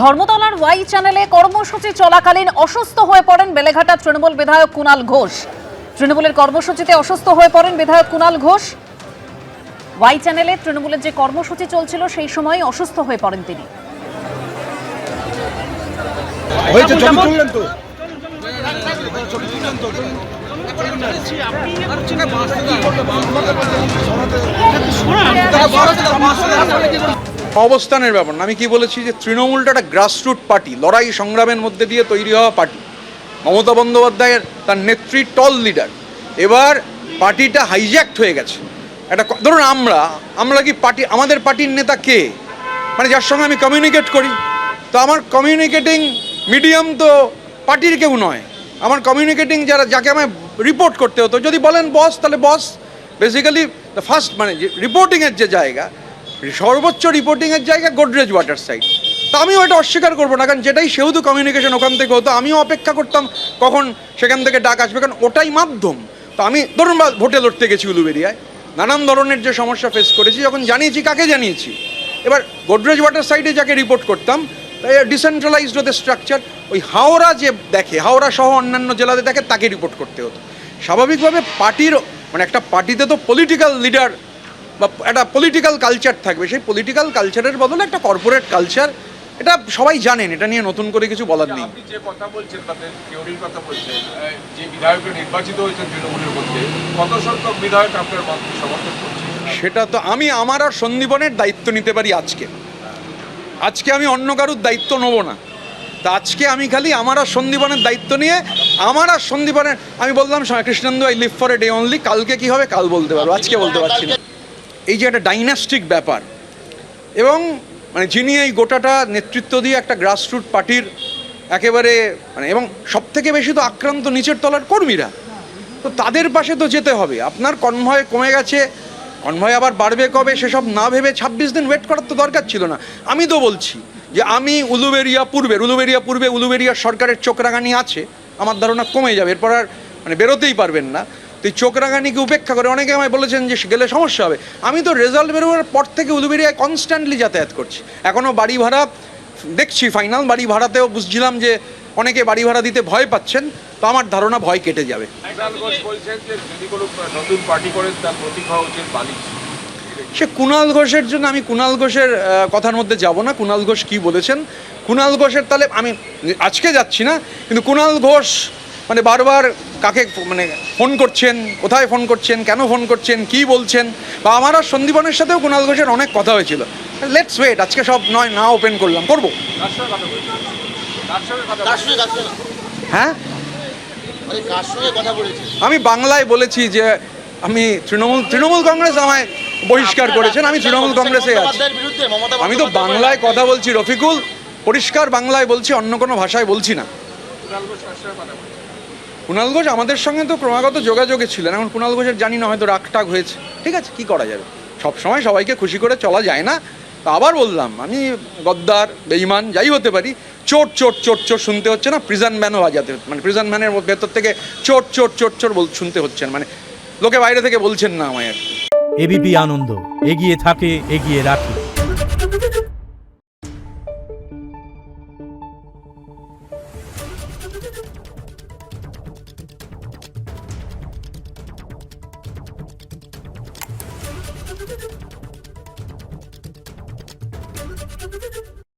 ধর্মতলার Y চ্যানেলে কর্মসূচি চলাকালীন অসুস্থ হয়ে পড়েন বেলেঘাটা তৃণমূল বিধায়ক কুণাল ঘোষ। তৃণমূলের কর্মসূচিতে অসুস্থ হয়ে পড়েন বিধায়ক কুণাল ঘোষ। ওয়াই চ্যানেলে তৃণমূলের যে কর্মসূচি চলছিল সেই সময় অসুস্থ হয়ে পড়েন তিনি। অবস্থানের ব্যাপার না, আমি কি বলেছি যে তৃণমূলটা একটা গ্রাসরুট পার্টি, লড়াই সংগ্রামের মধ্যে দিয়ে তৈরি হওয়া পার্টি। মমতা বন্দ্যোপাধ্যায়ের তার নেত্রী টল লিডার। এবার পার্টিটা হাইজ্যাক্ট হয়ে গেছে। একটা ধরুন আমরা কি পার্টি, আমাদের পার্টির নেতা কে, মানে যার সঙ্গে আমি কমিউনিকেট করি, তো আমার কমিউনিকেটিং মিডিয়াম তো পার্টির কেউ নয়। আমার কমিউনিকেটিং যাকে আমায় রিপোর্ট করতে হতো, যদি বলেন বস, তাহলে বস বেসিক্যালি দ্য ফার্স্ট, মানে যে রিপোর্টিংয়ের যে জায়গা, সর্বোচ্চ রিপোর্টিংয়ের জায়গা গোদরেজ ওয়াটার সাইড। তা আমিও এটা অস্বীকার করবো না, কারণ যেটাই সেহেতু কমিউনিকেশন ওখান থেকে হতো, আমিও অপেক্ষা করতাম কখন সেখান থেকে ডাক আসবে, কারণ ওটাই মাধ্যম। তো আমি ধরুন ভোটে লড়তে গেছি উলুবেরিয়ায়, নানান ধরনের যে সমস্যা ফেস করেছি, যখন জানিয়েছি কাকে জানিয়েছি, এবার গোদরেজ ওয়াটার সাইডে যাকে রিপোর্ট করতাম, তাই ডিসেন্ট্রালাইজড ওদের স্ট্রাকচার, ওই হাওড়া যে দেখে, হাওড়া সহ অন্যান্য জেলাতে দেখে, তাকে রিপোর্ট করতে হতো। স্বাভাবিকভাবে পার্টির, মানে একটা পার্টিতে তো পলিটিক্যাল লিডার বা একটা পলিটিক্যাল কালচার থাকবে, সেই পলিটিক্যাল কালচারের বদলে একটা কর্পোরেট কালচার, এটা সবাই জানেন, এটা নিয়ে নতুন করে কিছু বলার নেই। আপনি যে কথা বলছেন, তাদের থিওরির কথা বলছেন, যে বিধায়করা নির্বাচিত হয়েছেন তৃণমূলের মধ্যে, কত সংখ্যক বিধায়ক আপনার মতকে সমর্থন করছেন? সেটা তো আমি আমার আর সন্দীপনের দায়িত্ব নিতে পারি আজকে আমি অন্য কারুর দায়িত্ব নেবো না। তা আজকে আমি খালি আমার আর সন্দীপনের দায়িত্ব নিয়ে, আমার আর সন্দীপনের, আমি বললাম Krishnendu I live for a day only, কালকে কি হবে কাল বলতে পারবো, আজকে বলতে পারছি না। এই যে একটা ডাইনাস্টিক ব্যাপার, এবং মানে যিনি এই গোটাটা নেতৃত্ব দিয়ে একটা গ্রাসরুট পার্টির একেবারে, মানে এবং সব থেকে বেশি তো আক্রান্ত নিচের তলার কর্মীরা, তো তাদের পাশে তো যেতে হবে। আপনার কনভয় কমে গেছে, কনভয় আবার বাড়বে কবে, সেসব না ভেবে 26 দিন ওয়েট করার তো দরকার ছিল না। আমি তো বলছি যে আমি উলুবেরিয়া পূর্বে উলুবেরিয়ার সরকারের চোখ রাঙানি আছে, আমার ধারণা কমে যাবে, এরপর আর মানে বেরোতেই পারবেন না। তো এই চোখ রাঙানিকে উপেক্ষা করে অনেকে আমায় বলেছেন যে গেলে সমস্যা হবে। আমি তো রেজাল্ট বেরোবার পর থেকে উলুবেরিয়ায় কনস্ট্যান্টলি যাতায়াত করছি। এখনও বাড়ি ভাড়া দেখছি, ফাইনাল বাড়ি ভাড়াতেও বুঝছিলাম যে অনেকে বাড়ি ভাড়া দিতে ভয় পাচ্ছেন, তো আমার ধারণা ভয় কেটে যাবে। সে কুণাল ঘোষের জন্য, আমি কুণাল ঘোষের কথার মধ্যে যাব না। কুণাল ঘোষ কী বলেছেন, কুণাল ঘোষের তাহলে আমি আজকে যাচ্ছি না, কিন্তু কুণাল ঘোষ মানে বারবার কাকে মানে ফোন করছেন, কোথায় ফোন করছেন, কেন ফোন করছেন, কি বলছেন, বা আমার আর সন্দীপনের সাথেও কুণাল ঘোষের অনেক কথা হয়েছিল। লেটস ওয়েট, আজকে সব নয় না ওপেন করলাম, করবো। হ্যাঁ, আমি বাংলায় বলেছি যে আমি তৃণমূল কংগ্রেস আমায় বহিষ্কার করেছেন, আমি তৃণমূল কংগ্রেসে আছি। আমি তো বাংলায় কথা বলছি রফিকুল, পরিষ্কার বাংলায় বলছি, অন্য কোনো ভাষায় বলছি না। কুণাল ঘোষ আমাদের সঙ্গে তো ক্রমাগত যোগাযোগে ছিলেন, এখন কুণাল ঘোষের জানি না, হয়তো রাগটাগ হয়েছে, ঠিক আছে, কি করা যাবে, সবসময় সবাইকে খুশি করে চলা যায় না। তা আবার বললাম, আমি গদ্দার বেঈমান যাই হতে পারি, চোট চোট চোট চোট শুনতে হচ্ছে না, প্রিজন ভ্যানও বাজাতে হচ্ছে, মানে প্রিজন ভ্যানের ভেতর থেকে চোট চোট চোট চোট শুনতে হচ্ছে, মানে লোকে বাইরে থেকে বলছেন না আমায় আর কি। এবিপি আনন্দ, এগিয়ে থাকে, এগিয়ে রাখে।